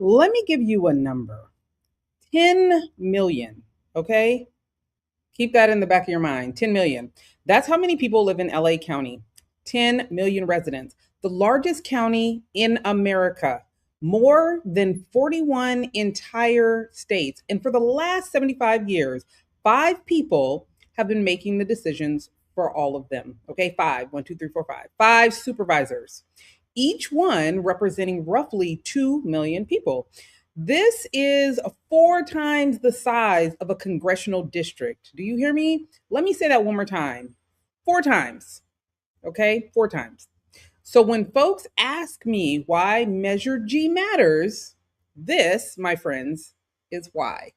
Let me give you a number. 10 million, okay? Keep that in the back of your mind. 10 million. That's how many people live in LA County. 10 million residents. The largest county in America. More than 41 entire states. And for the last 75 years, five people have been making the decisions for all of them. Okay, five. One, two, three, four, five. Five supervisors, each one representing roughly 2 million people. This is four times the size of a congressional district. Do you hear me? Let me say that one more time. Four times. Okay? Four times. So when folks ask me why Measure G matters, this, my friends, is why.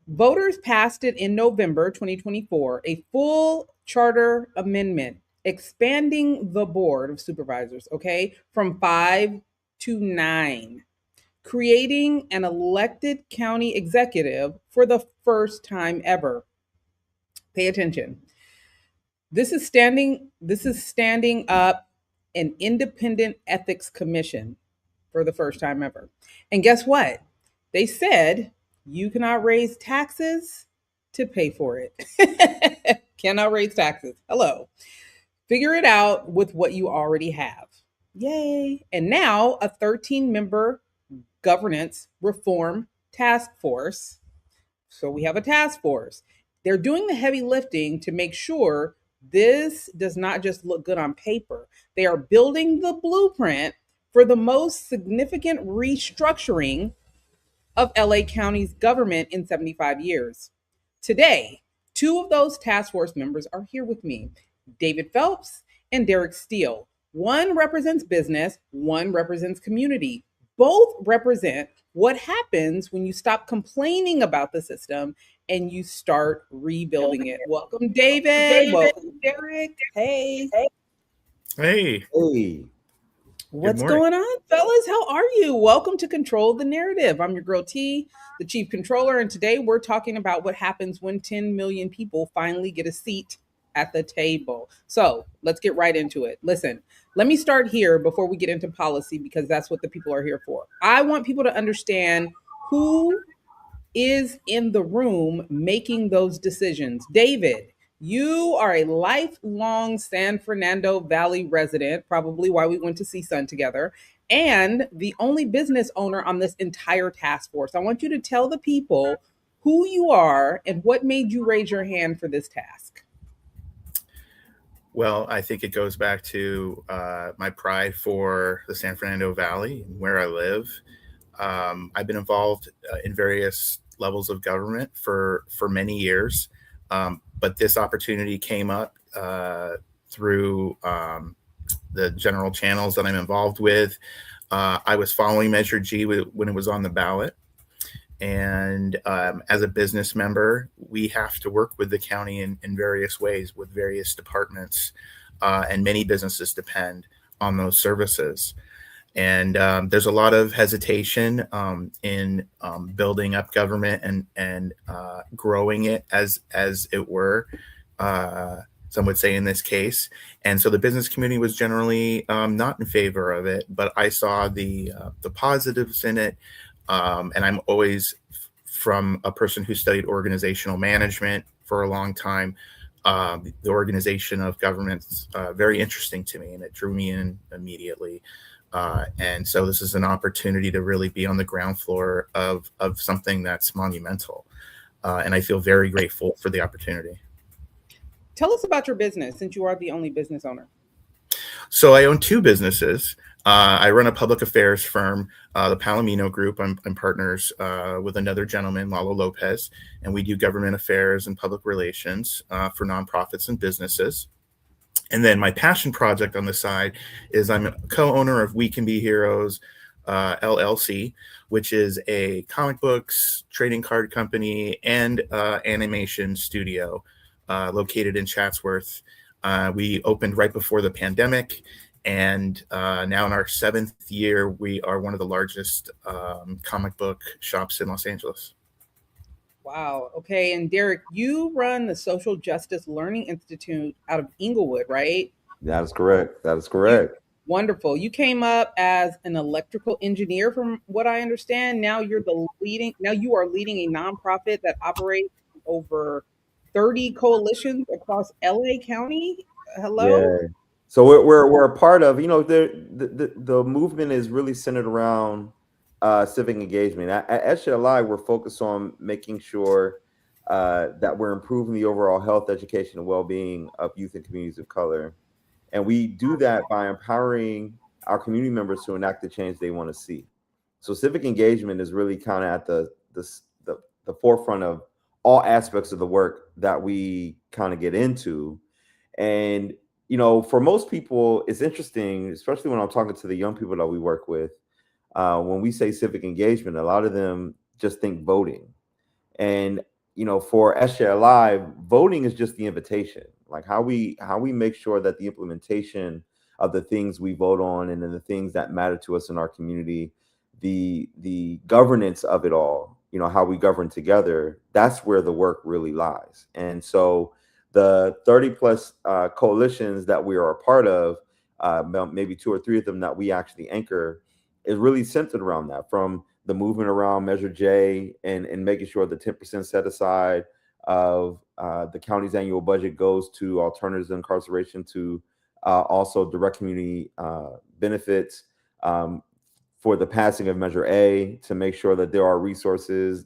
Voters passed it in November 2024, a full charter amendment expanding the board of supervisors, okay, from five to nine, creating an elected county executive for the first time ever. Pay attention. This is standing up an independent ethics commission for the first time ever. And guess what? They said you cannot raise taxes to pay for it. Cannot raise taxes. Hello. Figure it out with what you already have. Yay. And now a 13-member governance reform task force. So we have a task force. They're doing the heavy lifting to make sure this does not just look good on paper. They are building the blueprint for the most significant restructuring of LA County's government in 75 years. Today, two of those task force members are here with me, David Phelps and Derek Steele. One represents business, one represents community. Both represent what happens when you stop complaining about the system and you start rebuilding it. Welcome, David. Welcome, Derek. Hey. Hey. Hey. What's going on, fellas? How are you? Welcome to Control the Narrative. I'm your girl T, the Chief Controller, and today we're talking about what happens when 10 million people finally get a seat at the table. So let's get right into it. Listen, let me start here before we get into policy because that's what the people are here for. I want people to understand who is in the room making those decisions. David, you are a lifelong San Fernando Valley resident, probably why we went to see Sun together, and the only business owner on this entire task force. I want you to tell the people who you are and what made you raise your hand for this task. Well, I think it goes back to my pride for the San Fernando Valley and where I live. I've been involved in various levels of government for many years, but this opportunity came up through the general channels that I'm involved with. I was following Measure G when it was on the ballot. And as a business member, we have to work with the county in various ways with various departments, and many businesses depend on those services. And there's a lot of hesitation in building up government and growing it as it were. Some would say in this case. And so the business community was generally not in favor of it, but I saw the positives in it. And I'm always, from a person who studied organizational management for a long time, the organization of government's very interesting to me, and it drew me in immediately. And so this is an opportunity to really be on the ground floor of something that's monumental. And I feel very grateful for the opportunity. Tell us about your business, since you are the only business owner. So I own two businesses. I run a public affairs firm, the Palomino Group. I'm partners with another gentleman, Lalo Lopez, and we do government affairs and public relations for nonprofits and businesses. And then my passion project on the side is I'm a co-owner of We Can Be Heroes, LLC, which is a comic books, trading card company, and animation studio located in Chatsworth. We opened right before the pandemic, and now in our 7th year, we are one of the largest comic book shops in Los Angeles. Wow. Okay. And Derek, you run the Social Justice Learning Institute out of Inglewood, right? That is correct. That is correct. Wonderful. You came up as an electrical engineer, from what I understand. Now you are leading a nonprofit that operates over 30 coalitions across LA County. Hello? Yeah. So we're a part of, the movement is really centered around civic engagement. At SJLI, we're focused on making sure that we're improving the overall health, education, and well-being of youth and communities of color. And we do that by empowering our community members to enact the change they want to see. So civic engagement is really kind of at the forefront of all aspects of the work that we kind of get into. And for most people, it's interesting, especially when I'm talking to the young people that we work with. When we say civic engagement, a lot of them just think voting. And for SJLI, voting is just the invitation. Like how we make sure that the implementation of the things we vote on and then the things that matter to us in our community, the governance of it all, how we govern together, that's where the work really lies. And so the 30 plus coalitions that we are a part of, maybe 2 or 3 of them that we actually anchor, is really centered around that, from the movement around Measure J and making sure the 10% set aside of the county's annual budget goes to alternatives to incarceration, to also direct community benefits, for the passing of Measure A, to make sure that there are resources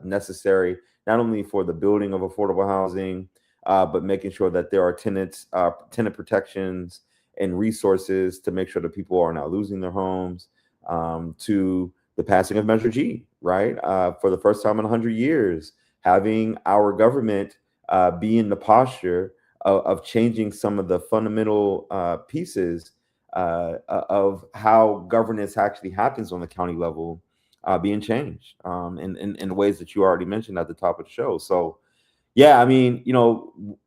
necessary, not only for the building of affordable housing, but making sure that there are tenant protections and resources to make sure that people are not losing their homes, to the passing of Measure G, right? For the first time in 100 years, having our government be in the posture of changing some of the fundamental pieces of how governance actually happens on the county level, being changed in ways that you already mentioned at the top of the show. So, yeah, I mean,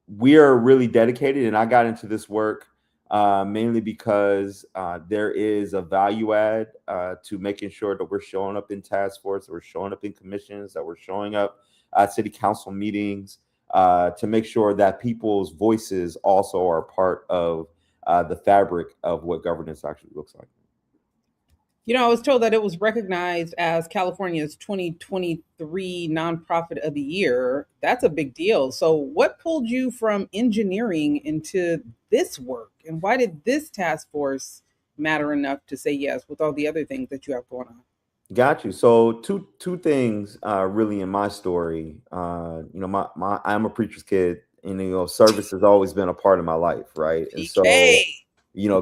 we are really dedicated, and I got into this work mainly because there is a value add to making sure that we're showing up in task force, that we're showing up in commissions, that we're showing up at city council meetings, to make sure that people's voices also are part of the fabric of what governance actually looks like. I was told that it was recognized as California's 2023 Nonprofit of the Year. That's a big deal. So, what pulled you from engineering into this work? And why did this task force matter enough to say yes with all the other things that you have going on? Got you. So two things really in my story. My I'm a preacher's kid, and service has always been a part of my life, right? And so PK.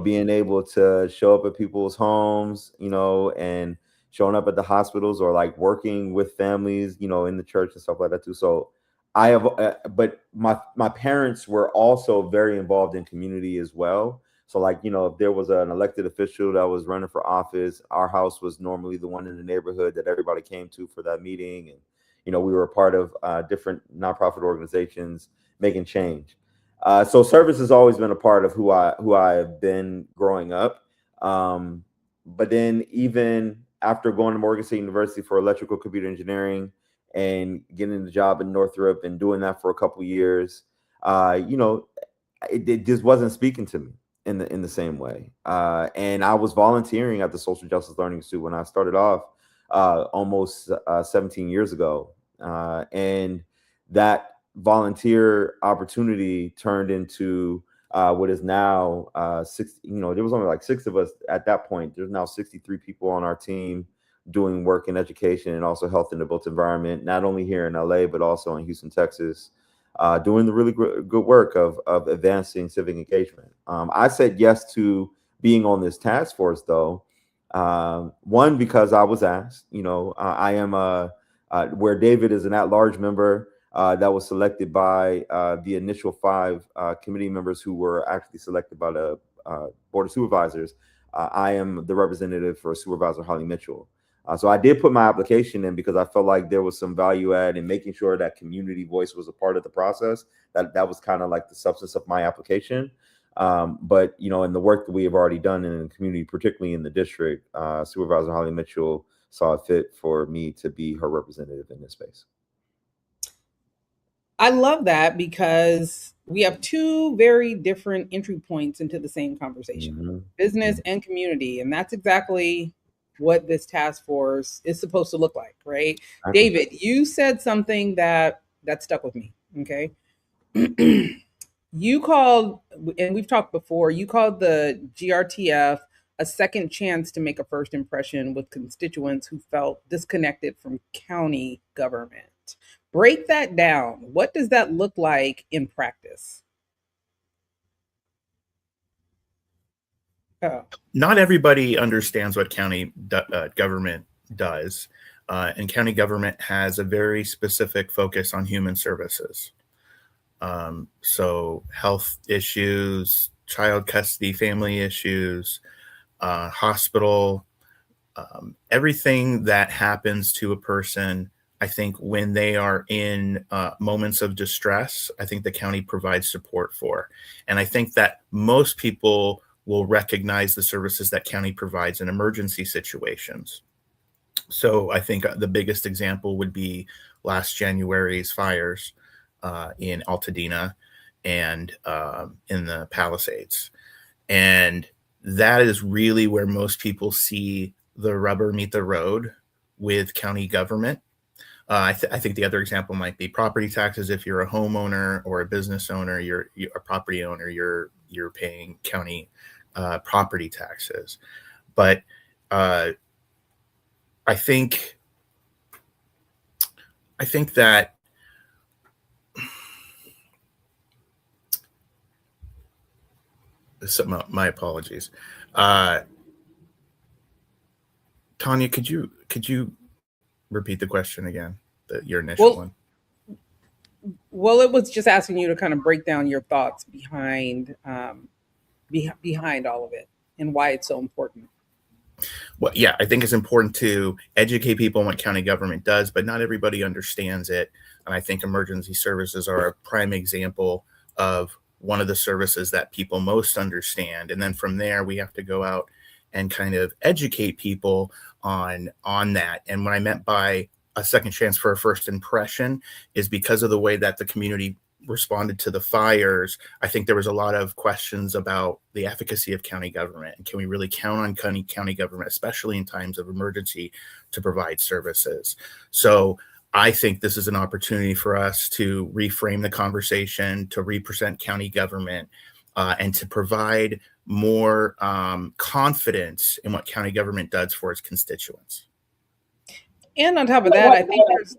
being able to show up at people's homes, and showing up at the hospitals, or like working with families, in the church and stuff like that too. So I have, but my parents were also very involved in community as well. So like, if there was an elected official that was running for office, our house was normally the one in the neighborhood that everybody came to for that meeting. And, we were a part of different nonprofit organizations making change. So service has always been a part of who I have been growing up. But then even after going to Morgan State University for electrical computer engineering and getting the job in Northrop and doing that for a couple of years, it just wasn't speaking to me in the same way. And I was volunteering at the Social Justice Learning Institute when I started off almost 17 years ago. And that volunteer opportunity turned into what is now six. There was only like 6 of us at that point. There's now 63 people on our team doing work in education and also health in the built environment, not only here in LA, but also in Houston, Texas, doing the really good work of advancing civic engagement. I said yes to being on this task force, though. One, because I was asked. I am where David is an at-large member that was selected by the initial 5 committee members who were actually selected by the Board of Supervisors. I am the representative for Supervisor Holly Mitchell. So I did put my application in because I felt like there was some value add in making sure that community voice was a part of the process. That was kind of like the substance of my application. But in the work that we have already done in the community, particularly in the district, Supervisor Holly Mitchell saw it fit for me to be her representative in this space. I love that because we have two very different entry points into the same conversation, business and community. And that's exactly what this task force is supposed to look like, right? David, you said something that stuck with me. Okay. You called, and we've talked before, you called the GRTF a second chance to make a first impression with constituents who felt disconnected from county government. Break that down. What does that look like in practice? Oh. Not everybody understands what county government does, and county government has a very specific focus on human services. So health issues, child custody, family issues, hospital, everything that happens to a person. I think when they are in moments of distress, I think the county provides support for. And I think that most people will recognize the services that county provides in emergency situations. So I think the biggest example would be last January's fires in Altadena and in the Palisades. And that is really where most people see the rubber meet the road with county government. I think the other example might be property taxes. If you're a homeowner or a business owner, you're a property owner, you're paying county property taxes. But I think that my apologies. Tonya, could you repeat the question again? Your initial one. Well, it was just asking you to kind of break down your thoughts behind behind all of it and why it's so important. Well, yeah, I think it's important to educate people on what county government does, but not everybody understands it. And I think emergency services are a prime example of one of the services that people most understand. And then from there, we have to go out and kind of educate people on that. And what I meant by a second chance for a first impression is because of the way that the community responded to the fires. I think there was a lot of questions about the efficacy of county government, and can we really count on county government, especially in times of emergency, to provide services. So I think this is an opportunity for us to reframe the conversation, to represent county government, and to provide more confidence in what county government does for its constituents. And on top of that, I think there's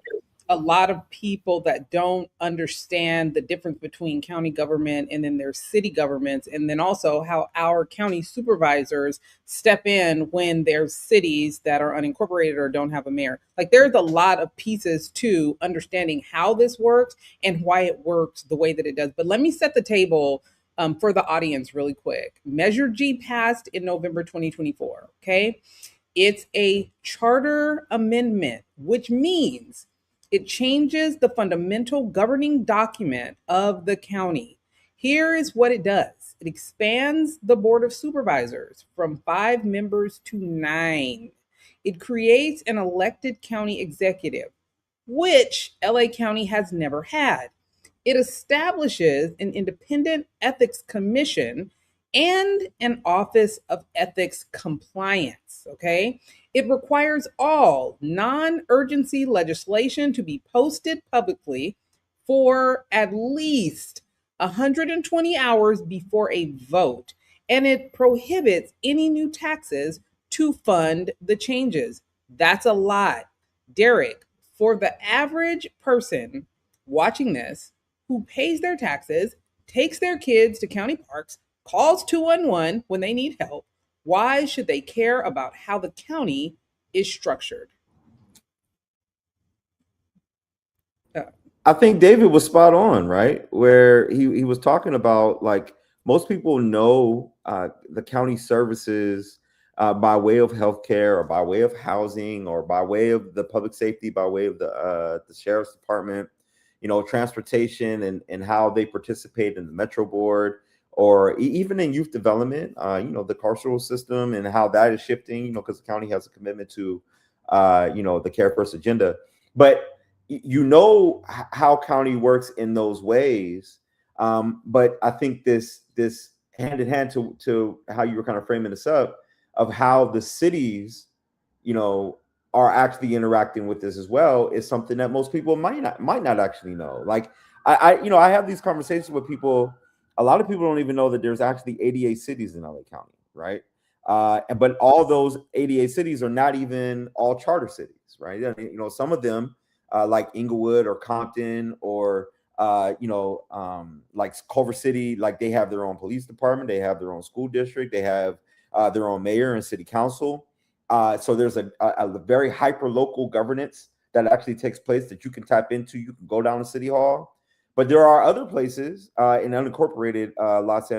a lot of people that don't understand the difference between county government and then their city governments, and then also how our county supervisors step in when there's cities that are unincorporated or don't have a mayor. Like, there's a lot of pieces to understanding how this works and why it works the way that it does. But let me set the table for the audience really quick. Measure G passed in November 2024, okay? It's a charter amendment, which means it changes the fundamental governing document of the county. Here is what it does. It expands the Board of Supervisors from 5 members to 9. It creates an elected county executive, which LA County has never had. It establishes an independent ethics commission and an office of ethics compliance, okay? It requires all non-urgency legislation to be posted publicly for at least 120 hours before a vote, and it prohibits any new taxes to fund the changes. That's a lot. Derek, for the average person watching this who pays their taxes, takes their kids to county parks, calls 211 when they need help, why should they care about how the county is structured? I think David was spot on, right? Where he was talking about, like, most people know the county services by way of healthcare or by way of housing or by way of the public safety, by way of the sheriff's department, you know, transportation and how they participate in the Metro Board, or even in youth development, you know, the carceral system and how that is shifting, you know, because the county has a commitment to, you know, the Care First agenda. But you know how county works in those ways. But I think this hand in hand to how you were kind of framing this up, of how the cities, you know, are actually interacting with this as well, is something that most people might not actually know. Like I have these conversations with people. A lot of people don't even know that there's actually 88 cities in LA County, right? But all those 88 cities are not even all charter cities, right? You know, some of them, like Inglewood or Compton or like Culver City, like they have their own police department, they have their own school district, they have their own mayor and city council. So there's a very hyper local governance that actually takes place that you can tap into. You can go down to City Hall, but there are other places in unincorporated Los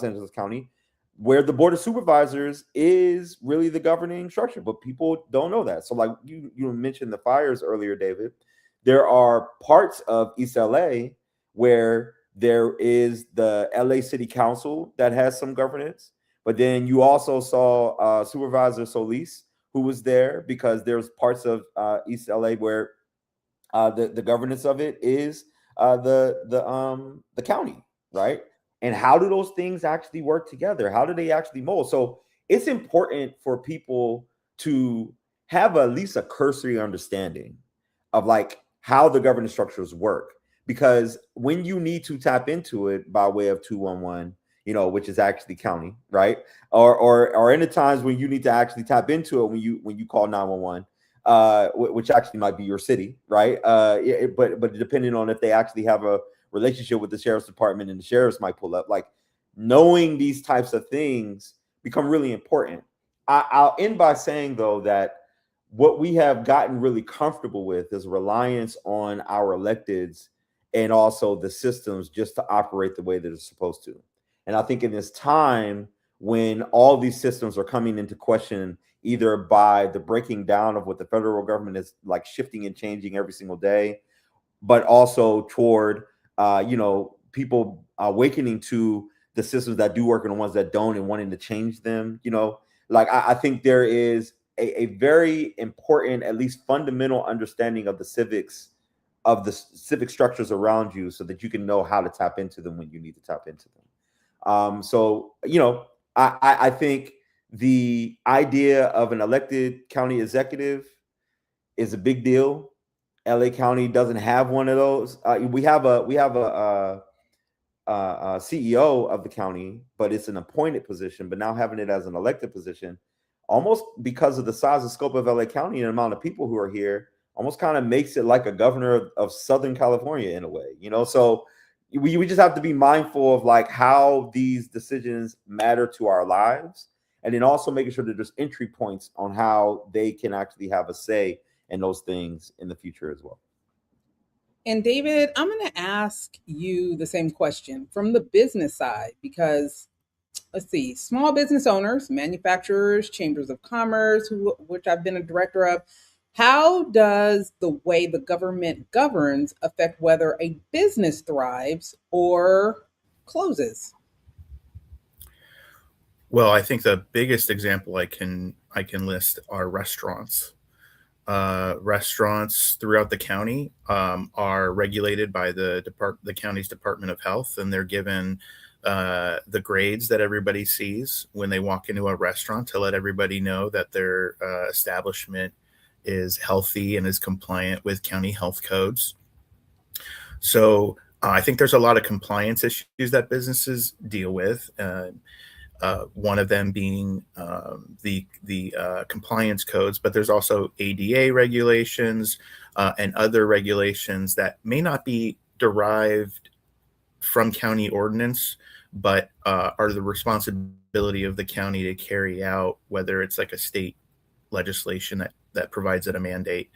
Angeles County, where the board of supervisors is really the governing structure, but people don't know that. So, like you mentioned the fires earlier, David. There are parts of East LA where there is the LA City Council that has some governance, but then you also saw Supervisor Solis, who was there, because there's parts of East LA where the governance of it is the county, right? And how do those things actually work together? How do they actually mold? So it's important for people to have at least a cursory understanding of like how the governance structures work, because when you need to tap into it by way of 211, you know, which is actually county, right? Or in the times when you need to actually tap into it when you call 911, which actually might be your city, right? But depending on if they actually have a relationship with the sheriff's department, and the sheriffs might pull up, like knowing these types of things become really important. I'll end by saying though that what we have gotten really comfortable with is reliance on our electeds and also the systems just to operate the way that it's supposed to. And I think in this time when all these systems are coming into question, either by the breaking down of what the federal government is like shifting and changing every single day, but also toward people awakening to the systems that do work and the ones that don't, and wanting to change them. Like I think there is a very important, at least fundamental understanding of the civic structures around you, so that you can know how to tap into them when you need to tap into them. I think the idea of an elected county executive is a big deal. LA County doesn't have one of those. We have a CEO of the county, but it's an appointed position. But now having it as an elected position, almost because of the size and scope of LA County and the amount of people who are here, almost kind of makes it like a governor of Southern California in a way. So we just have to be mindful of like how these decisions matter to our lives, and then also making sure that there's entry points on how they can actually have a say in those things in the future as well. And David, I'm going to ask you the same question from the business side, because let's see, small business owners, manufacturers, chambers of commerce, which I've been a director of, how does the way the government governs affect whether a business thrives or closes? Well, I think the biggest example I can list are restaurants. Restaurants throughout the county are regulated by the county's Department of Health, and they're given the grades that everybody sees when they walk into a restaurant to let everybody know that their establishment is healthy and is compliant with county health codes. So I think there's a lot of compliance issues that businesses deal with. One of them being the compliance codes, but there's also ADA regulations and other regulations that may not be derived from county ordinance, but are the responsibility of the county to carry out, whether it's like a state legislation that provides it a mandate.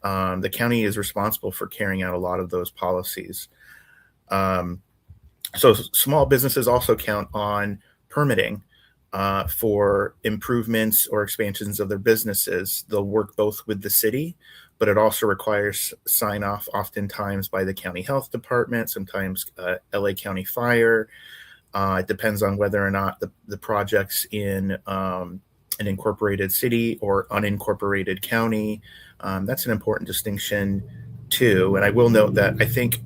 The county is responsible for carrying out a lot of those policies. So small businesses also count on permitting for improvements or expansions of their businesses. They'll work both with the city, but it also requires sign off oftentimes by the county health department, sometimes LA County Fire. It depends on whether or not the project's in an incorporated city or unincorporated county. That's an important distinction too. And I will note that I think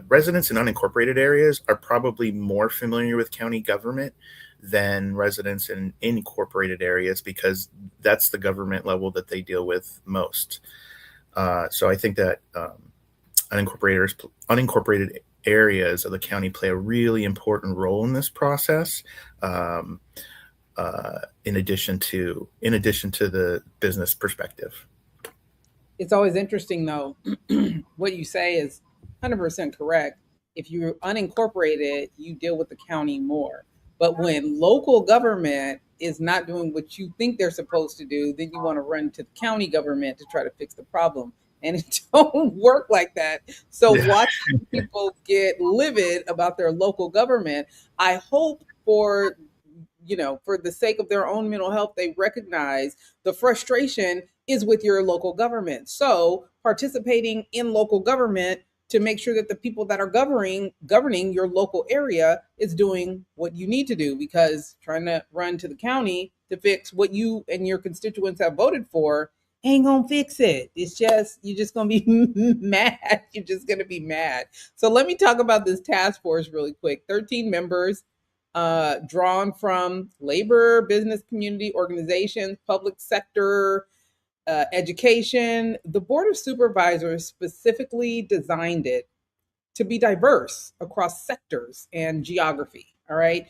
residents in unincorporated areas are probably more familiar with county government than residents in incorporated areas, because that's the government level that they deal with most. So I think that unincorporated areas of the county play a really important role in this process. In addition to the business perspective. It's always interesting, though. What you say is 100% correct. If you're unincorporated, you deal with the county more. But when local government is not doing what you think they're supposed to do, then you want to run to the county government to try to fix the problem. And it don't work like that. So watching people get livid about their local government, I hope for the sake of their own mental health, they recognize the frustration is with your local government. So participating in local government to make sure that the people that are governing your local area is doing what you need to do, because trying to run to the county to fix what you and your constituents have voted for ain't gonna fix it. It's just, you're just gonna be mad. You're just gonna be mad. So let me talk about this task force really quick. 13 members, drawn from labor, business, community organizations, public sector, education. The Board of Supervisors specifically designed it to be diverse across sectors and geography. All right.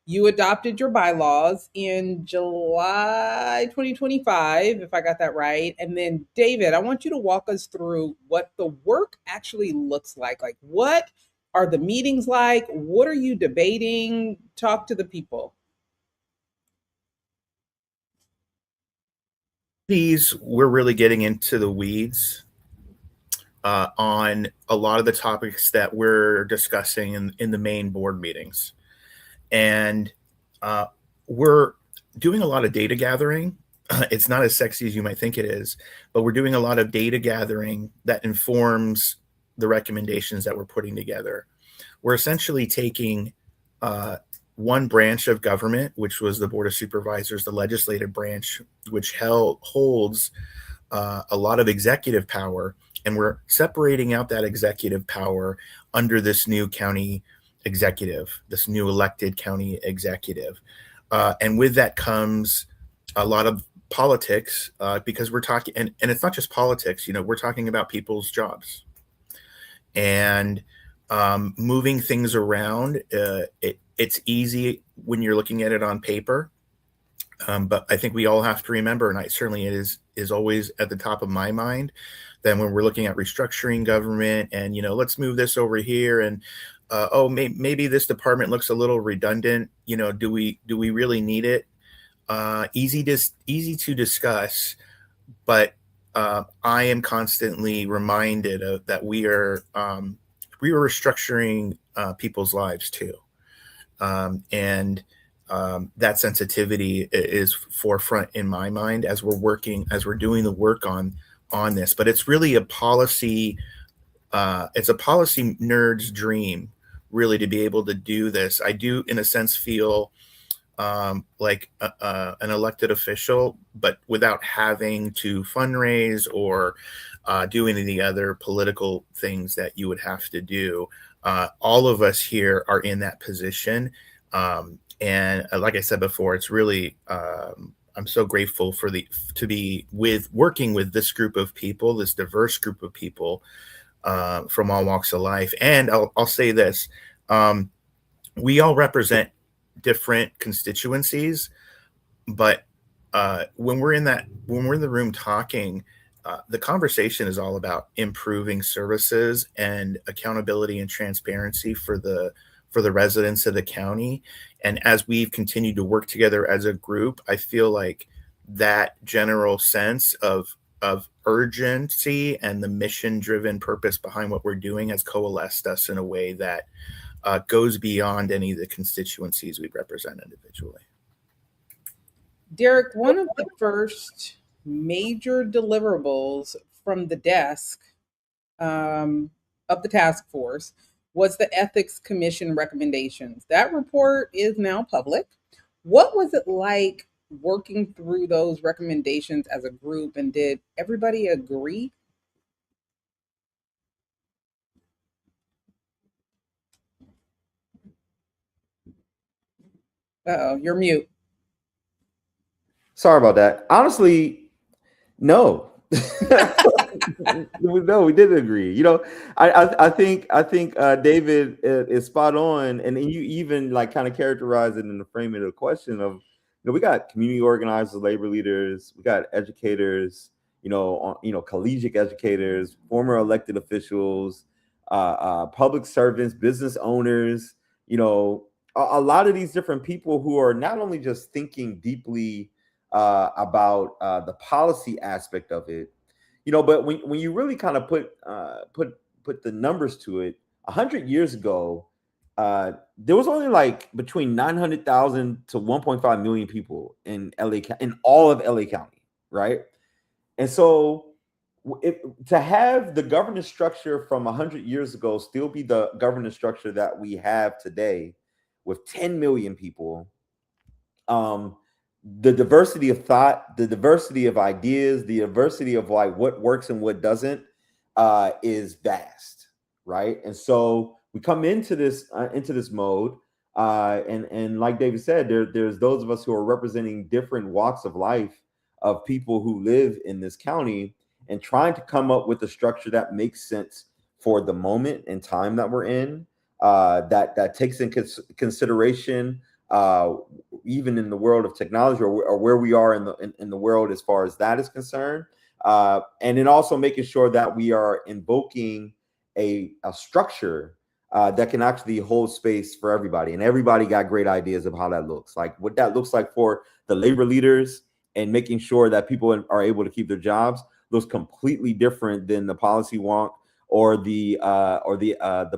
You adopted your bylaws in July 2025, if I got that right. And then, David, I want you to walk us through what the work actually looks like. Like, what are the meetings like? What are you debating? Talk to the people. We're really getting into the weeds on a lot of the topics that we're discussing in the main board meetings. And we're doing a lot of data gathering. It's not as sexy as you might think it is, but we're doing a lot of data gathering that informs the recommendations that we're putting together. We're essentially taking one branch of government, which was the Board of Supervisors, the legislative branch, which holds a lot of executive power, and we're separating out that executive power under this new county executive, this new elected county executive. And with that comes a lot of politics, because we're talking, and it's not just politics, we're talking about people's jobs. And moving things around, it's easy when you're looking at it on paper. But I think we all have to remember, and certainly it is always at the top of my mind, that when we're looking at restructuring government and, let's move this over here, and maybe this department looks a little redundant. Do we really need it? Easy to discuss, but I am constantly reminded of that we are restructuring people's lives too, and that sensitivity is forefront in my mind as we're doing the work on this. But it's really a policy. It's a policy nerd's dream, really, to be able to do this. I do, in a sense, feel like an elected official, but without having to fundraise or do any of the other political things that you would have to do. All of us here are in that position. And like I said before, it's really, I'm so grateful to be working with this group of people, this diverse group of people from all walks of life. And I'll say this, we all represent different constituencies, but when we're in the room talking, the conversation is all about improving services and accountability and transparency for the residents of the county. And as we've continued to work together as a group, I feel like that general sense of urgency and the mission-driven purpose behind what we're doing has coalesced us in a way that goes beyond any of the constituencies we represent individually. Derek, one of the first major deliverables from the desk of the task force was the Ethics Commission recommendations. That report is now public. What was it like working through those recommendations as a group, and did everybody agree? Uh-oh, you're mute. Sorry about that. Honestly, no. No, we didn't agree. I think David is spot on, and you even like kind of characterize it in the framing of the question of, we got community organizers, labor leaders, we got educators, collegiate educators, former elected officials, public servants, business owners, a lot of these different people who are not only just thinking deeply about the policy aspect of it, but when you really kind of put the numbers to it, 100 years ago, there was only like between 900,000 to 1.5 million people in all of LA County, right? And so to have the governance structure from 100 years ago still be the governance structure that we have today with 10 million people, the diversity of thought, the diversity of ideas, the diversity of like what works and what doesn't, is vast, right? And so we come into this mode, and like David said, there's those of us who are representing different walks of life of people who live in this county, and trying to come up with a structure that makes sense for the moment and time that we're in, that takes in consideration, even in the world of technology, or where we are in the world as far as that is concerned, and then also making sure that we are invoking a structure that can actually hold space for everybody, and everybody got great ideas of how that looks like, what that looks like for the labor leaders, and making sure that people are able to keep their jobs looks completely different than the policy wonk or the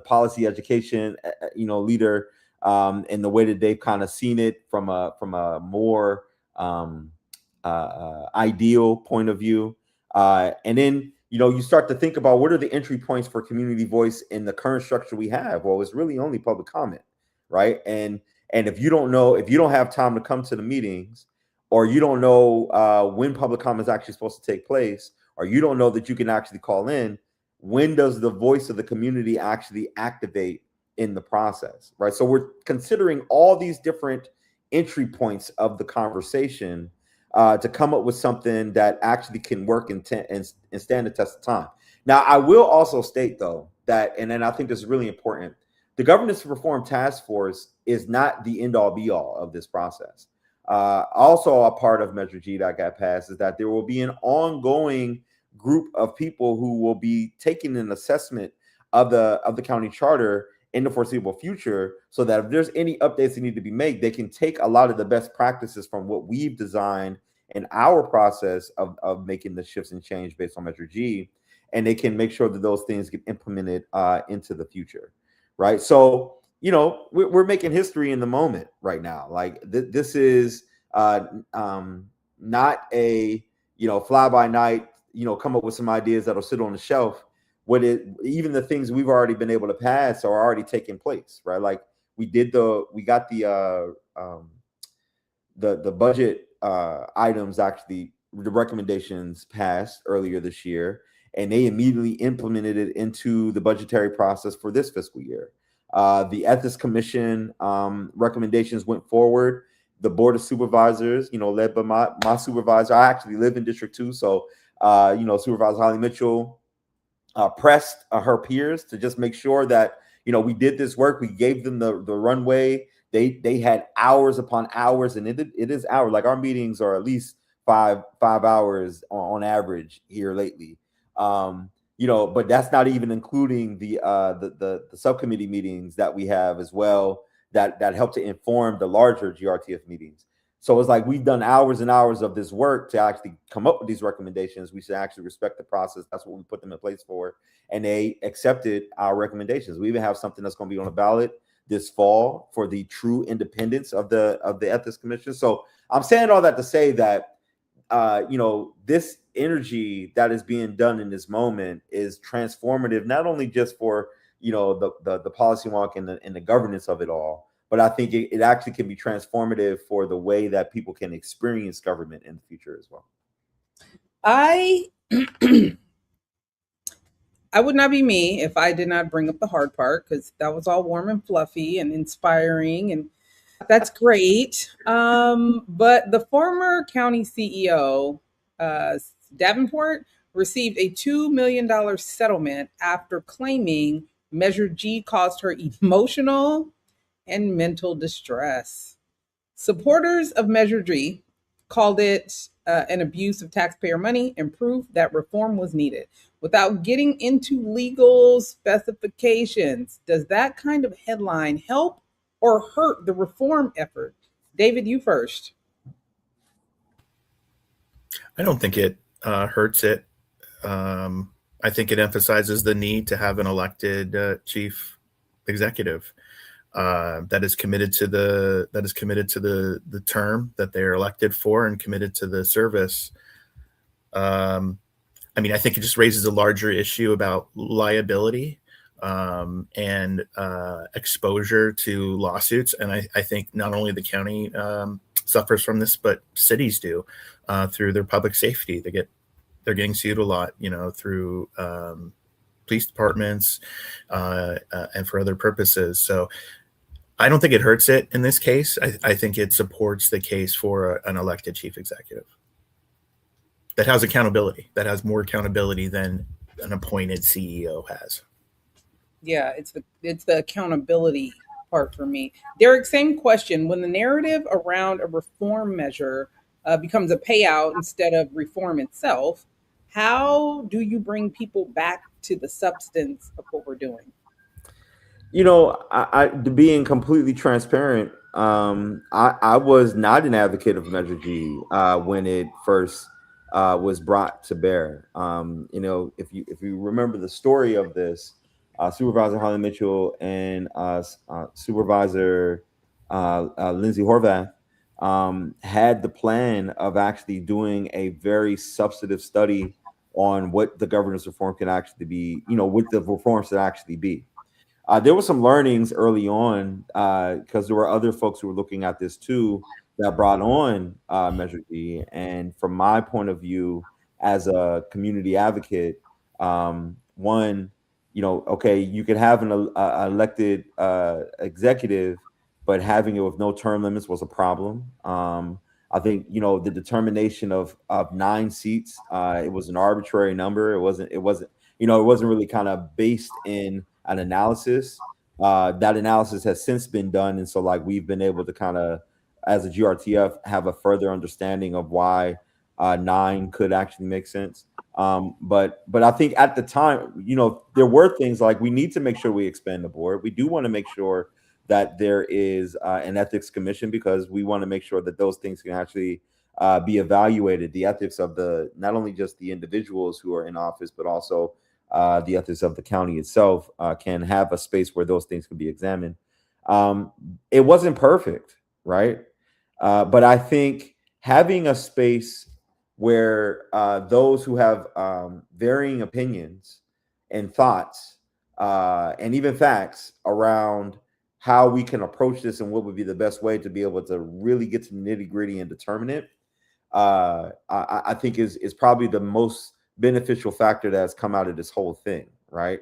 policy education leader, and the way that they've kind of seen it from a more ideal point of view. And then, you start to think about what are the entry points for community voice in the current structure we have. Well, it's really only public comment, right? And if you don't have time to come to the meetings, or you don't know when public comment is actually supposed to take place, or you don't know that you can actually call in, when does the voice of the community actually activate in the process, right? So we're considering all these different entry points of the conversation to come up with something that actually can work and stand the test of time. Now, I will also state, though, that, and then I think this is really important, the Governance Reform Task Force is not the end-all be-all of this process. Also, a part of Measure G that got passed is that there will be an ongoing group of people who will be taking an assessment of the county charter in the foreseeable future, so that if there's any updates that need to be made, they can take a lot of the best practices from what we've designed in our process of making the shifts and change based on Measure G, and they can make sure that those things get implemented into the future, right? So, we're making history in the moment right now. Like this is not a fly by night, come up with some ideas that'll sit on the shelf. Even the things we've already been able to pass are already taking place, right? Like we got the budget items, actually the recommendations passed earlier this year, and they immediately implemented it into the budgetary process for this fiscal year. The Ethics Commission recommendations went forward. The Board of Supervisors, led by my supervisor, I actually live in District 2, so Supervisor Holly Mitchell pressed her peers to just make sure that we did this work. We gave them the runway. They had hours upon hours, and it is hours. Like our meetings are at least five hours on average here lately. But that's not even including the subcommittee meetings that we have as well that help to inform the larger GRTF meetings. So it's like we've done hours and hours of this work to actually come up with these recommendations. We should actually respect the process. That's what we put them in place for. And they accepted our recommendations. We even have something that's going to be on the ballot this fall for the true independence of the Ethics Commission. So I'm saying all that to say that this energy that is being done in this moment is transformative, not only just for the policy wonk and the governance of it all, but I think it actually can be transformative for the way that people can experience government in the future as well. I I would not be me if I did not bring up the hard part, because that was all warm and fluffy and inspiring, and that's great. But the former county CEO, Davenport, received a $2 million settlement after claiming Measure G caused her emotional and mental distress. Supporters of Measure G called it an abuse of taxpayer money and proof that reform was needed. Without getting into legal specifications, does that kind of headline help or hurt the reform effort? David, you first. I don't think it hurts it. I think it emphasizes the need to have an elected chief executive that is committed to the term that they're elected for and committed to the service. I mean, I think it just raises a larger issue about liability and exposure to lawsuits. And I think not only the county suffers from this, but cities do through their public safety. They're getting sued a lot, through police departments and for other purposes. So I don't think it hurts it in this case. I think it supports the case for an elected chief executive that has accountability, that has more accountability than an appointed CEO has. Yeah, it's the accountability part for me. Derek, same question. When the narrative around a reform measure becomes a payout instead of reform itself, how do you bring people back to the substance of what we're doing? I being completely transparent, I was not an advocate of Measure G when it first was brought to bear. If you remember the story of this, Supervisor Holly Mitchell and Supervisor Lindsay Horvath had the plan of actually doing a very substantive study on what the governance reform can actually be, what the reforms should actually be. There were some learnings early on because there were other folks who were looking at this too that brought on Measure G. And from my point of view, as a community advocate, one, okay, you could have an elected executive, but having it with no term limits was a problem. I think the determination of 9 seats, it was an arbitrary number. It wasn't really kind of based in an analysis. That analysis has since been done, and so we've been able to kind of, as a GRTF, have a further understanding of why 9 could actually make sense. But I think at the time, there were things like we need to make sure we expand the board. We do want to make sure that there is an ethics commission, because we want to make sure that those things can actually be evaluated. The ethics of not only just the individuals who are in office, but also the ethics of the county itself can have a space where those things can be examined. It wasn't perfect, right? But I think having a space where those who have varying opinions and thoughts and even facts around how we can approach this and what would be the best way to be able to really get to the nitty-gritty and determine it, I think is probably the most beneficial factor that's come out of this whole thing, right?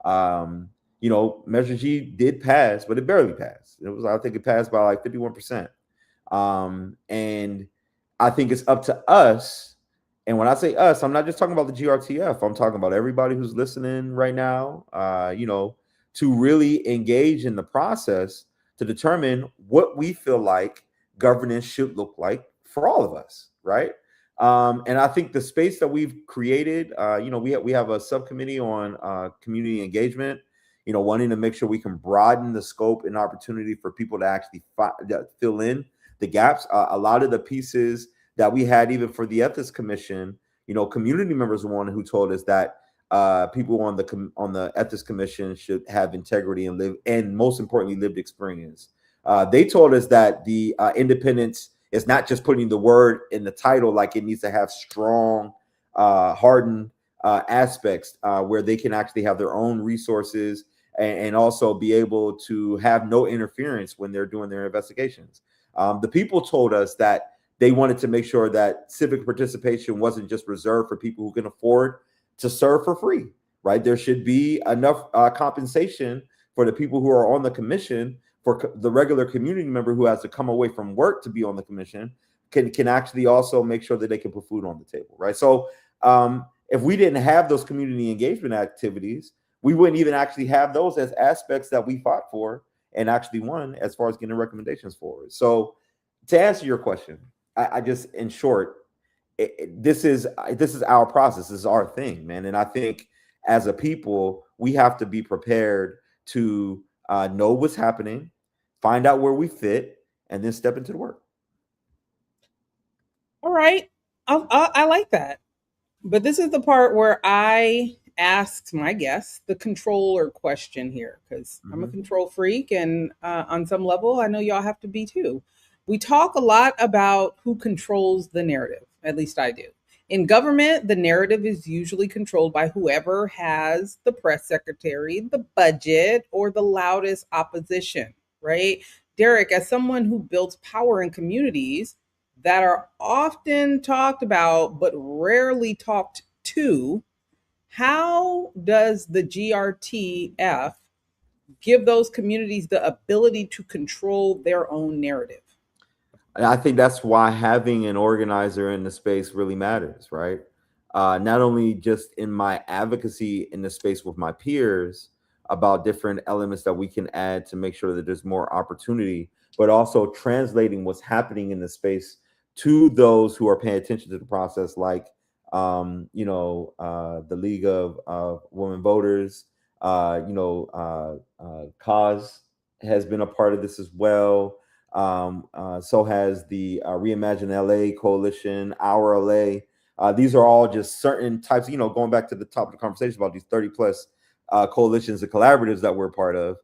Measure G did pass, but it barely passed. I think it passed by 51%. And I think it's up to us. And when I say us, I'm not just talking about the GRTF. I'm talking about everybody who's listening right now, to really engage in the process to determine what we feel like governance should look like for all of us, right? And I think the space that we've created, we have a subcommittee on community engagement, wanting to make sure we can broaden the scope and opportunity for people to actually fill in the gaps. A lot of the pieces that we had, even for the ethics commission, community members were one who told us that people on the ethics commission should have integrity and most importantly, lived experience. They told us that the independence is not just putting the word in the title, it needs to have strong, hardened aspects where they can actually have their own resources and also be able to have no interference when they're doing their investigations. The people told us that they wanted to make sure that civic participation wasn't just reserved for people who can afford to serve for free, right? There should be enough compensation for the people who are on the commission, for the regular community member who has to come away from work to be on the commission, can actually also make sure that they can put food on the table, right? So if we didn't have those community engagement activities, we wouldn't even actually have those as aspects that we fought for and actually won as far as getting recommendations forward. So to answer your question, I just, in short, this is our process. This is our thing, man. And I think as a people, we have to be prepared to know what's happening, find out where we fit, and then step into the work. All right. I like that. But this is the part where I ask my guests the controller question here, because I'm a control freak, and on some level, I know y'all have to be too. We talk a lot about who controls the narrative, at least I do. In government, the narrative is usually controlled by whoever has the press secretary, the budget, or the loudest opposition, right? Derek, as someone who builds power in communities that are often talked about but rarely talked to, how does the GRTF give those communities the ability to control their own narrative? And I think that's why having an organizer in the space really matters, right? Not only just in my advocacy in the space with my peers about different elements that we can add to make sure that there's more opportunity, but also translating what's happening in the space to those who are paying attention to the process, like the League of Women Voters, Cause has been a part of this as well. So has the Reimagine LA Coalition, Our LA. These are all just certain types, going back to the top of the conversation about these 30 plus coalitions and collaboratives that we're a part of.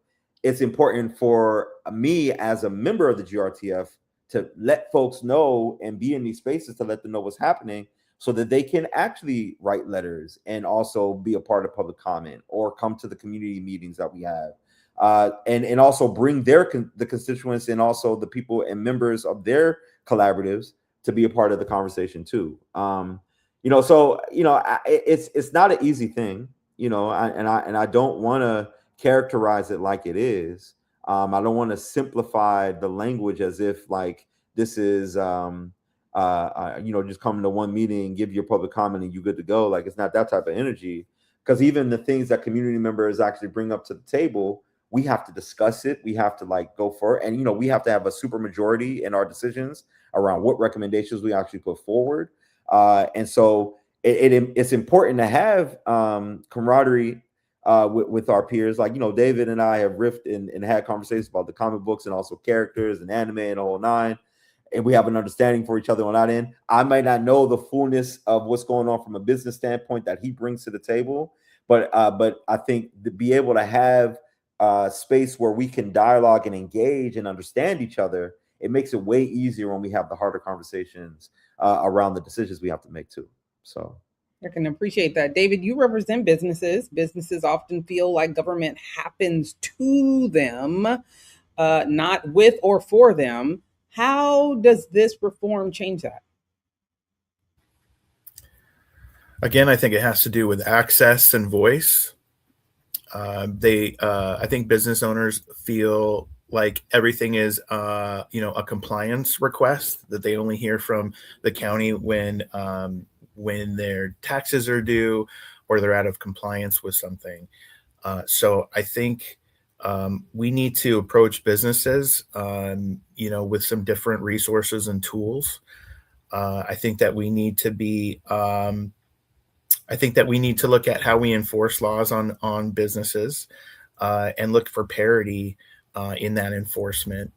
It's important for me as a member of the GRTF to let folks know and be in these spaces to let them know what's happening, so that they can actually write letters and also be a part of public comment or come to the community meetings that we have. And also bring the constituents and also the people and members of their collaboratives to be a part of the conversation too. It's not an easy thing, and I don't want to characterize it like it is. I don't want to simplify the language as if like this is just come to one meeting, give your public comment, and you're good to go. Like, it's not that type of energy, because even the things that community members actually bring up to the table, we have to discuss it. We have to go for it. And, we have to have a super majority in our decisions around what recommendations we actually put forward. And so it's important to have camaraderie with our peers. Like, David and I have riffed and had conversations about the comic books and also characters and anime and the whole nine. And we have an understanding for each other on that end. I might not know the fullness of what's going on from a business standpoint that he brings to the table, but I think to be able to have space where we can dialogue and engage and understand each other, it makes it way easier when we have the harder conversations around the decisions we have to make too. So I can appreciate that. David, you represent businesses. Businesses often feel like government happens to them, not with or for them. How does this reform change that? Again, I think it has to do with access and voice. I think business owners feel like everything is, a compliance request that they only hear from the county when their taxes are due or they're out of compliance with something. So I think we need to approach businesses, with some different resources and tools. I think that we need to be. I think that we need to look at how we enforce laws on businesses and look for parity in that enforcement.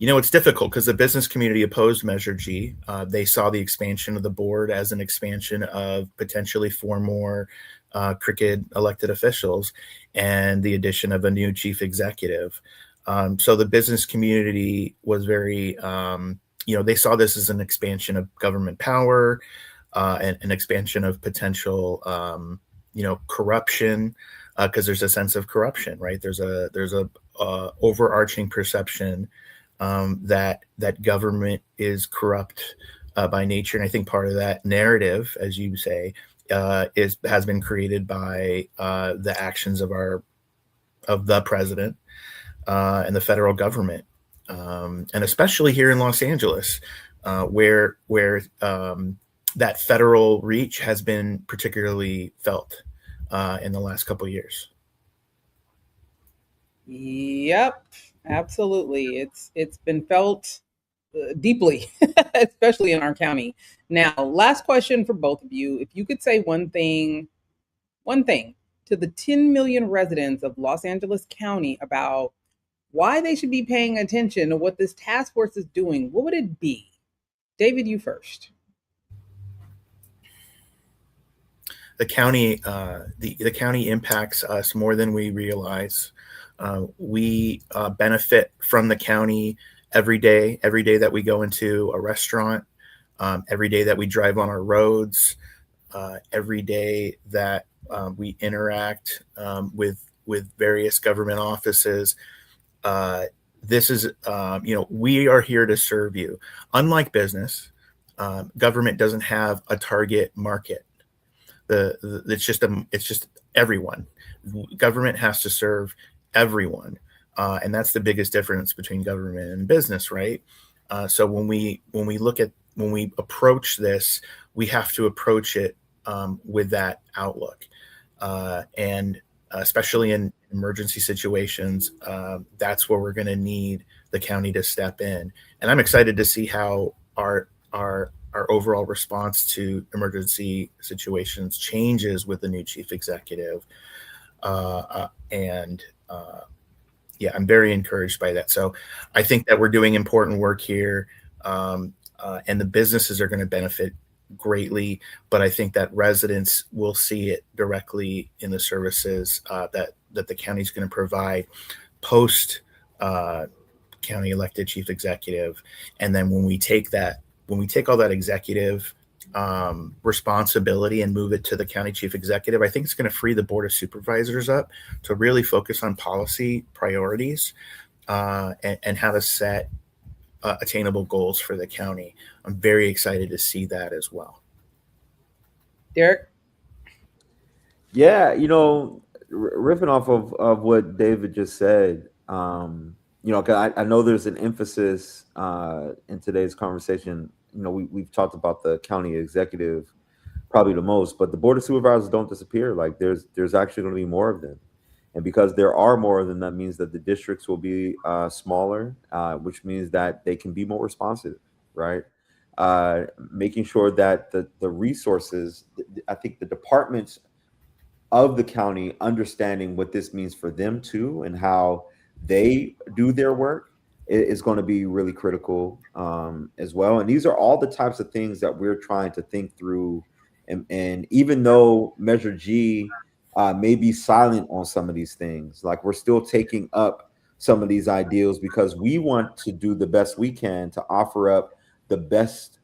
It's difficult because the business community opposed Measure G. They saw the expansion of the board as an expansion of potentially 4 more crooked elected officials and the addition of a new chief executive. So the business community was very, they saw this as an expansion of government power. and an expansion of potential, corruption, because there's a sense of corruption, right? There's a overarching perception that government is corrupt by nature, and I think part of that narrative, as you say, has been created by the actions of the president and the federal government, and especially here in Los Angeles, where that federal reach has been particularly felt in the last couple of years. Yep, absolutely. It's been felt deeply, especially in our county. Now, last question for both of you. If you could say one thing to the 10 million residents of Los Angeles County about why they should be paying attention to what this task force is doing, what would it be? David, you first. The county, the county impacts us more than we realize. We benefit from the county every day that we go into a restaurant, every day that we drive on our roads, every day that we interact with various government offices. This is, we are here to serve you. Unlike business, government doesn't have a target market. It's just everyone. Government has to serve everyone, and that's the biggest difference between government and business, right? So when we approach this, we have to approach it with that outlook, and especially in emergency situations, that's where we're going to need the county to step in. And I'm excited to see how our overall response to emergency situations changes with the new chief executive. I'm very encouraged by that. So I think that we're doing important work here, and the businesses are going to benefit greatly, but I think that residents will see it directly in the services that the county is going to provide post county elected chief executive. And then when we take all that executive responsibility and move it to the county chief executive, I think it's going to free the board of supervisors up to really focus on policy priorities and how to set attainable goals for the county. I'm very excited to see that as well. Derek? Yeah, riffing off of what David just said, 'cause I know there's an emphasis in today's conversation. We've talked about the county executive probably the most, but the board of supervisors don't disappear. Like there's actually going to be more of them. And because there are more of them, that means that the districts will be smaller, which means that they can be more responsive, right? Making sure that the resources, I think the departments of the county understanding what this means for them too, and how they do their work is going to be really critical as well. And these are all the types of things that we're trying to think through. And even though Measure G may be silent on some of these things, like we're still taking up some of these ideals because we want to do the best we can to offer up the best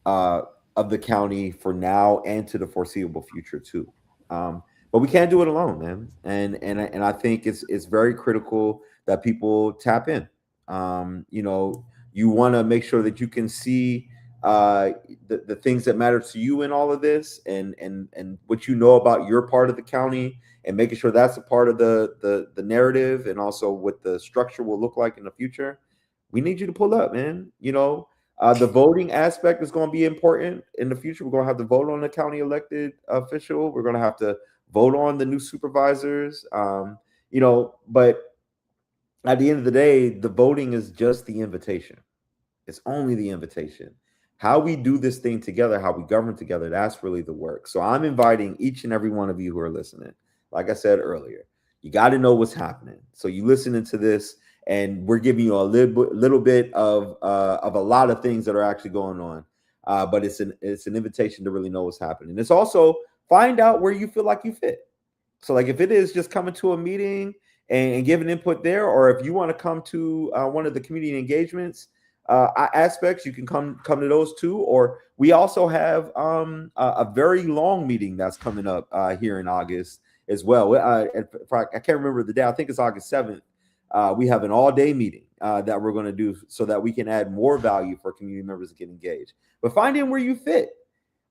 of the county for now and to the foreseeable future too. But we can't do it alone, man. And I think it's very critical that people tap in. You want to make sure that you can see the things that matter to you in all of this, and what you know about your part of the county, and making sure that's a part of the narrative, and also what the structure will look like in the future. We need you to pull up, man. The voting aspect is going to be important in the future. We're going to have to vote on the county elected official. We're going to have to vote on the new supervisors. But at the end of the day, the voting is just the invitation. It's only the invitation. How we do this thing together, how we govern together, that's really the work. So I'm inviting each and every one of you who are listening. Like I said earlier, you got to know what's happening. So you listening to this, and we're giving you a little bit of a lot of things that are actually going on. But it's an invitation to really know what's happening. It's also find out where you feel like you fit. So like if it is just coming to a meeting and giving input there, or if you want to come to one of the community engagements, aspects, you can come to those too. Or we also have a very long meeting that's coming up here in August as well. In fact, I can't remember the day. I think it's August 7th. We have an all-day meeting that we're going to do so that we can add more value for community members to get engaged. But find in where you fit.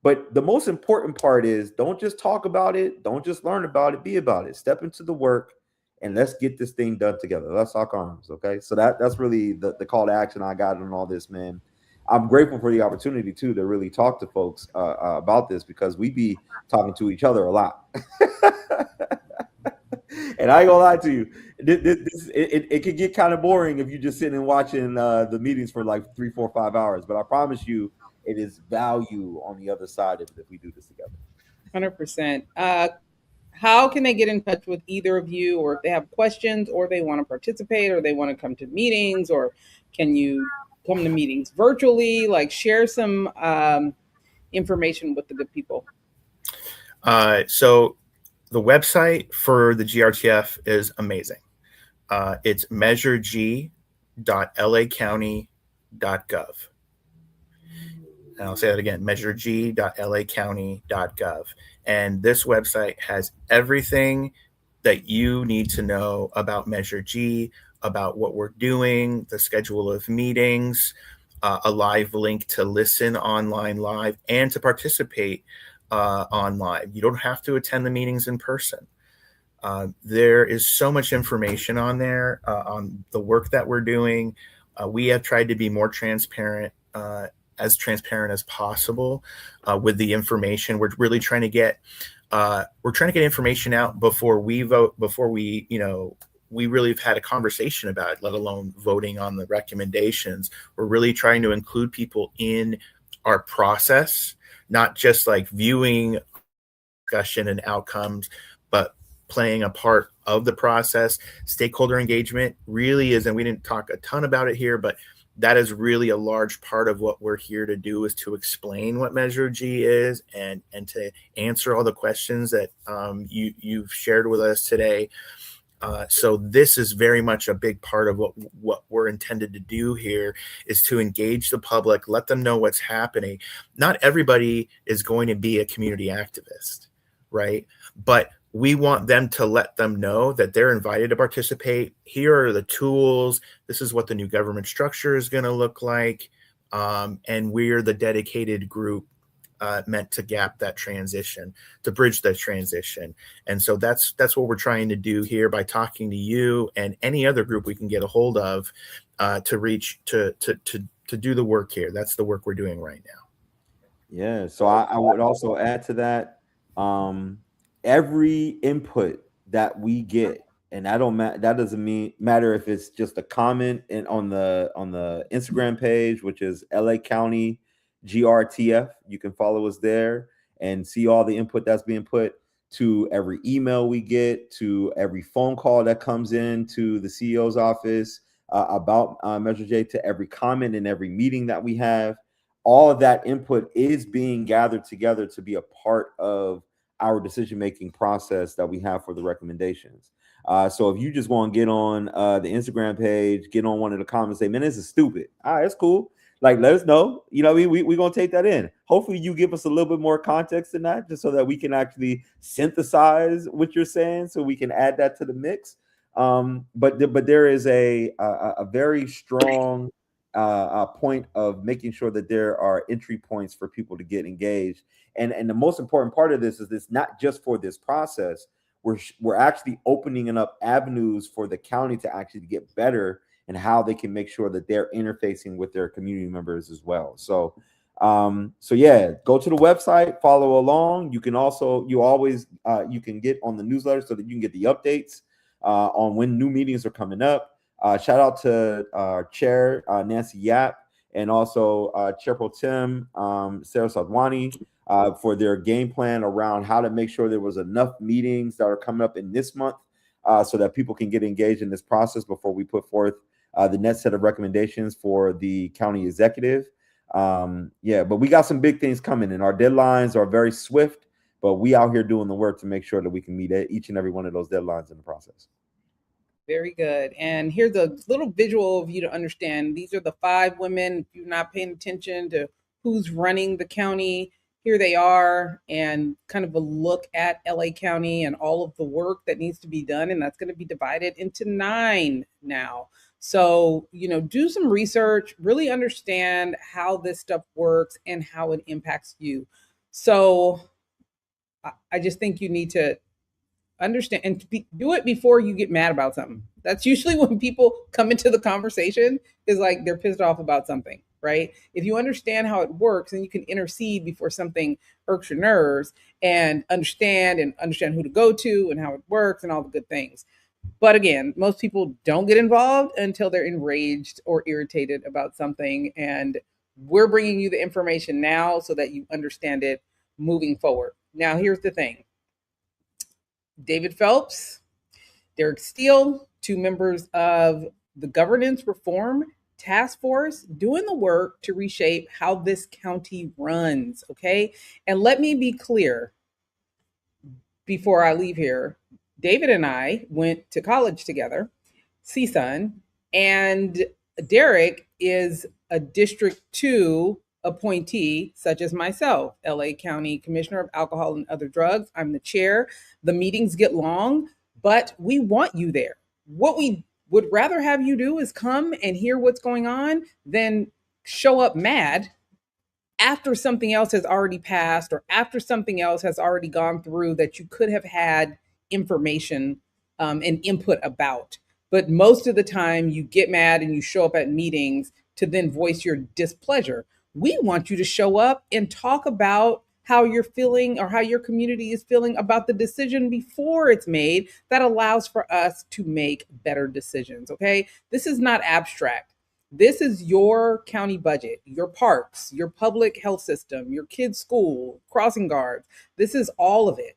But the most important part is don't just talk about it. Don't just learn about it. Be about it. Step into the work and let's get this thing done together. Let's lock arms. Okay. So that's really the call to action I got on all this, man. I'm grateful for the opportunity too to really talk to folks about this, because we be talking to each other a lot. And I ain't gonna lie to you, it could get kind of boring if you just sitting and watching the meetings for like 3, 4, 5 hours. But I promise you, it is value on the other side of it if we do this together. 100%. How can they get in touch with either of you, or if they have questions, or they want to participate, or they want to come to meetings, or can you come to meetings virtually? Like, share some information with the good people. So the website for the GRTF is amazing. It's measureg.lacounty.gov. And I'll say that again, measureg.lacounty.gov. And this website has everything that you need to know about Measure G, about what we're doing, the schedule of meetings, a live link to listen online live and to participate online. You don't have to attend the meetings in person. There is so much information on there on the work that we're doing. We have tried to be more transparent as possible with the information. We're really trying to get information out before we vote, before we really have had a conversation about it, let alone voting on the recommendations. We're really trying to include people in our process, not just like viewing discussion and outcomes, but playing a part of the process. Stakeholder engagement really is, and we didn't talk a ton about it here, but that is really a large part of what we're here to do, is to explain what Measure G is and to answer all the questions that you've shared with us today. So this is very much a big part of what we're intended to do here, is to engage the public, let them know what's happening. Not everybody is going to be a community activist, right? But we want them to let them know that they're invited to participate. Here are the tools. This is what the new government structure is going to look like. And we're the dedicated group meant to gap that transition, to bridge that transition. And so that's what we're trying to do here by talking to you and any other group we can get a hold of to reach to do the work here. That's the work we're doing right now. Yeah. So I would also add to that, every input that we get, and that doesn't matter if it's just a comment on the Instagram page, which is LA County GRTF. You can follow us there and see all the input that's being put, to every email we get, to every phone call that comes in to the CEO's office about Measure J, to every comment in every meeting that we have. All of that input is being gathered together to be a part of our decision-making process that we have for the recommendations. So if you just want to get on the Instagram page, get on one of the comments, say, man, this is stupid. All right, it's cool. Like, let us know. You know what I mean? We're going to take that in. Hopefully you give us a little bit more context than that, just so that we can actually synthesize what you're saying, so we can add that to the mix. But there is a very strong point of making sure that there are entry points for people to get engaged. And the most important part of this is it's not just for this process. We're actually opening up avenues for the county to actually get better and how they can make sure that they're interfacing with their community members as well. So yeah, go to the website, follow along. You can also, you can get on the newsletter so that you can get the updates on when new meetings are coming up. Shout out to our chair, Nancy Yap, and also Chair Pro Tem, Sarah Sadwani, for their game plan around how to make sure there was enough meetings that are coming up in this month so that people can get engaged in this process before we put forth the next set of recommendations for the county executive. Yeah, but we got some big things coming, and our deadlines are very swift, but we out here doing the work to make sure that we can meet each and every one of those deadlines in the process. Very good. And here's a little visual of you to understand. These are the 5 women. If you're not paying attention to who's running the county, here they are, and kind of a look at LA County and all of the work that needs to be done. And that's going to be divided into 9 now. So, do some research, really understand how this stuff works and how it impacts you. So I just think you need to understand and do it before you get mad about something. That's usually when people come into the conversation, is like they're pissed off about something, right? If you understand how it works, then you can intercede before something irks your nerves, and understand who to go to and how it works and all the good things. But again, most people don't get involved until they're enraged or irritated about something. And we're bringing you the information now so that you understand it moving forward. Now, here's the thing. David Phelps, Derek Steele, 2 members of the Governance Reform Task Force, doing the work to reshape how this county runs, okay? And let me be clear before I leave here. David and I went to college together, CSUN, and Derek is a District 2 appointee, such as myself, LA County Commissioner of Alcohol and Other Drugs. I'm the chair. The meetings get long, but we want you there. What we would rather have you do is come and hear what's going on than show up mad after something else has already passed or after something else has already gone through that you could have had information and input about. But most of the time you get mad and you show up at meetings to then voice your displeasure. We want you to show up and talk about how you're feeling or how your community is feeling about the decision before it's made, that allows for us to make better decisions, okay? This is not abstract. This is your county budget, your parks, your public health system, your kids' school, crossing guards. This is all of it.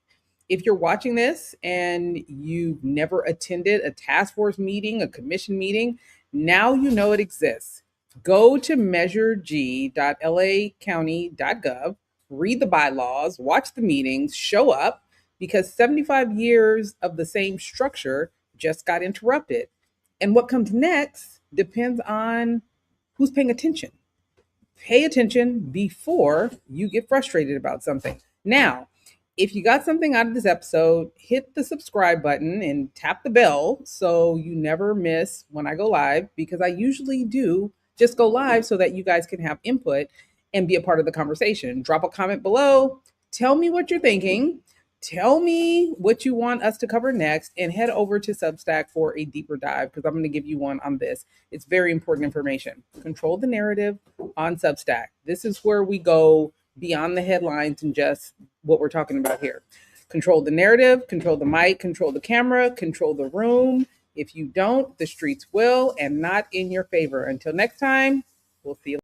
If you're watching this and you've never attended a task force meeting, a commission meeting, now you know it exists. Go to measureg.lacounty.gov, read the bylaws, watch the meetings, show up, because 75 years of the same structure just got interrupted. And what comes next depends on who's paying attention. Pay attention before you get frustrated about something. Now, if you got something out of this episode, hit the subscribe button and tap the bell so you never miss when I go live, because I usually do just go live so that you guys can have input and be a part of the conversation. Drop a comment below. Tell me what you're thinking. Tell me what you want us to cover next, and head over to Substack for a deeper dive, because I'm going to give you one on this. It's very important information. Control the narrative on Substack. This is where we go beyond the headlines and just what we're talking about here. Control the narrative, control the mic, control the camera, control the room. If you don't, the streets will, and not in your favor. Until next time, we'll see you.